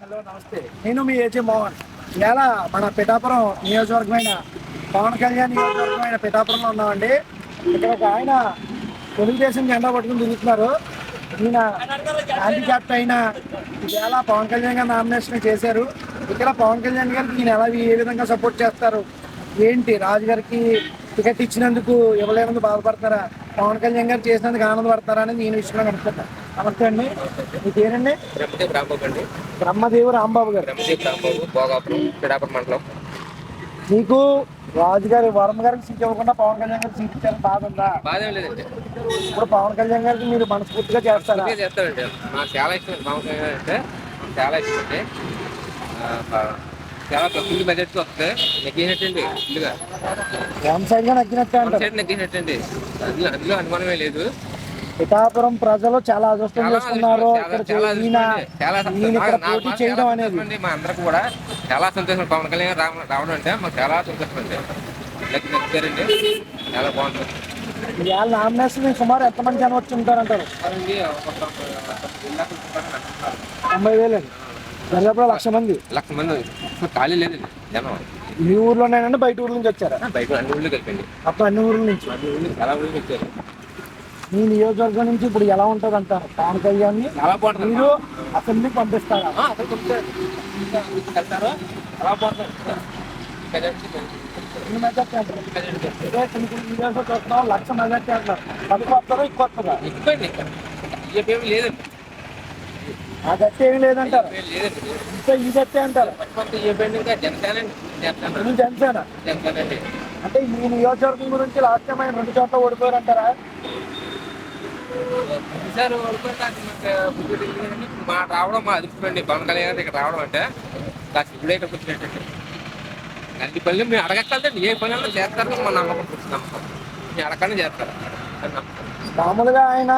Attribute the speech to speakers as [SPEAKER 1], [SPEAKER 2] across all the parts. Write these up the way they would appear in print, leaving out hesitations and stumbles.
[SPEAKER 1] Hello నమస్తే. నేను మీ ఏజే మోహన్. ఇవాళ మన పిఠాపురం నియోజకవర్గమైన పవన్ కళ్యాణ్ నియోజకవర్గమైన పిఠాపురంలో ఉన్నామండి. ఇక్కడ ఒక ఆయన తెలుగుదేశం జెండా పట్టుకుని తిరుగుతున్నారు. ఈయన హ్యాండిక్యాప్ట్ అయిన ఇవాళ పవన్ కళ్యాణ్ గారు నామినేషన్ చేశారు. ఇక్కడ పవన్ కళ్యాణ్ గారికి ఈయన ఏ విధంగా సపోర్ట్ చేస్తారు, ఏంటి రాజు గారికి టికెట్ ఇచ్చినందుకు ఇవ్వలేనందుకు బాధపడతారా, పవన్ కళ్యాణ్ గారు చేసినందుకు ఆనందపడతారా అనేది నేను విషయంలో కనుక్కుంటా. నమస్తే అండి, మీ పేరండి?
[SPEAKER 2] బ్రహ్మదేవ్ రాంబాబు అండి.
[SPEAKER 1] బ్రహ్మదేవు రాంబాబు గారు.
[SPEAKER 2] బ్రహ్మదేవ్ రాంబాబు, భోగాపురం, పిఠాపురం మండలం.
[SPEAKER 1] మీకు రాజు గారి వరం గారికి సీట్ ఇవ్వకుండా పవన్ కళ్యాణ్ గారికి సీట్ ఇచ్చారని బాధ ఉందా?
[SPEAKER 2] బాధ ఏం లేదండి.
[SPEAKER 1] ఇప్పుడు పవన్ కళ్యాణ్ గారికి మీరు మనస్ఫూర్తిగా చేస్తారా?
[SPEAKER 2] చేస్తానండి. నాకు చాలా ఇష్టం పవన్ కళ్యాణ్ అంటే. చాలా ఇష్టం అండి. చాలా ఫుల్ మెజార్టీ వస్తుంది. నెగ్గినట్టండి ఫుల్గా.
[SPEAKER 1] వన్ సైడ్ గా నగ్గినట్టే అంటారు.
[SPEAKER 2] సైడ్ నెగ్గినట్టండి. అందులో అనుమానమే లేదు.
[SPEAKER 1] పిఠాపురం ప్రజలు చాలా అదృష్టం చేసుకున్నారు. పోటీ చేయడం అనేది
[SPEAKER 2] మా అందరికి కూడా చాలా సంతోషం. పవన్ కళ్యాణ్ రావడం అంటే మాకు చాలా సంతోషం అండి. నచ్చారండి, చాలా బాగుంటుంది.
[SPEAKER 1] ఇవాళ నామినేషన్ సుమారు ఎంతమంది జనం వచ్చి ఉంటారంటారు? 90,000 అండి. దాదాపు 1,00,000 మంది.
[SPEAKER 2] 1,00,000 మంది ఖాళీ లేదండి జనం.
[SPEAKER 1] మీ ఊర్లోనేనండి, బయట ఊర్ల నుంచి వచ్చారా?
[SPEAKER 2] బయట అన్ని ఊళ్ళో కలిపండి.
[SPEAKER 1] అప్పుడు అన్ని ఊర్ల నుంచి
[SPEAKER 2] చాలా ఊళ్ళో వచ్చారు.
[SPEAKER 1] మీ నియోజకవర్గం నుంచి ఇప్పుడు ఎలా ఉంటుంది అంటారు? పవన్ కళ్యాణ్
[SPEAKER 2] చాలా బాగుంటుంది.
[SPEAKER 1] మీరు అసెంబ్లీకి పంపిస్తారా? ఎన్ని మెజార్టీ అంటారు? కొన్ని నియోజకవర్గం చూస్తున్నాం 1,00,000 మెజార్టీ అంటారు. తక్కువ వస్తారా ఎక్కువ వస్తారా?
[SPEAKER 2] ఎక్కువ లేదండి.
[SPEAKER 1] ఆ గట్టి ఏమి లేదంటారు. ఇంకా ఈ గట్టి అంటారు. జనసేన అంటే ఈ నియోజకవర్గం గురించి లాస్ట్ టైం ఆయన 2 చోట్ల ఓడిపోయారు అంటారా?
[SPEAKER 2] ఈసారి మా రావడం మా అదృష్టం అండి. పవన్ కళ్యాణ్ ఇక్కడ రావడం అంటే కాస్త ఇప్పుడే ఇక్కడికి వచ్చినట్టండి. అన్ని పనులు మేము అడగక్కర్లేదండి. ఏ పనులు చేస్తారో మా నమ్మకం నమ్మకం. మేము అడగనే చేస్తారు.
[SPEAKER 1] మామూలుగా ఆయన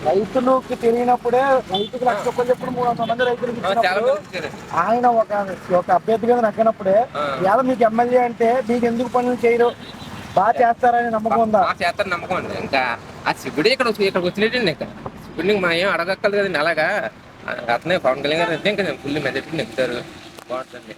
[SPEAKER 1] రైతులకు తెలియనప్పుడే రైతుకు 1,00,000 రూపాయలు చెప్పుడు 300 మంది రైతులకు ఆయన ఒక అభ్యర్థిగా నచ్చినప్పుడే ఇవాళ మీకు ఎమ్మెల్యే అంటే మీకు ఎందుకు పనులు చేయరు, బాగా చేస్తారని నమ్మకం ఉందా?
[SPEAKER 2] చేస్తారు నమ్మకం అండి. ఇంకా ఆ శివుడే ఇక్కడికి వచ్చినట్టండి. ఇంకా శివుడిని మా ఏం అడగక్కర్లేదు కదండి. అలాగా అతనే పవన్ కళ్యాణ్ గారు అంటే ఇంకా ఫుల్ మెజార్టీ నెగ్గుతారు. బాగుంటుంది.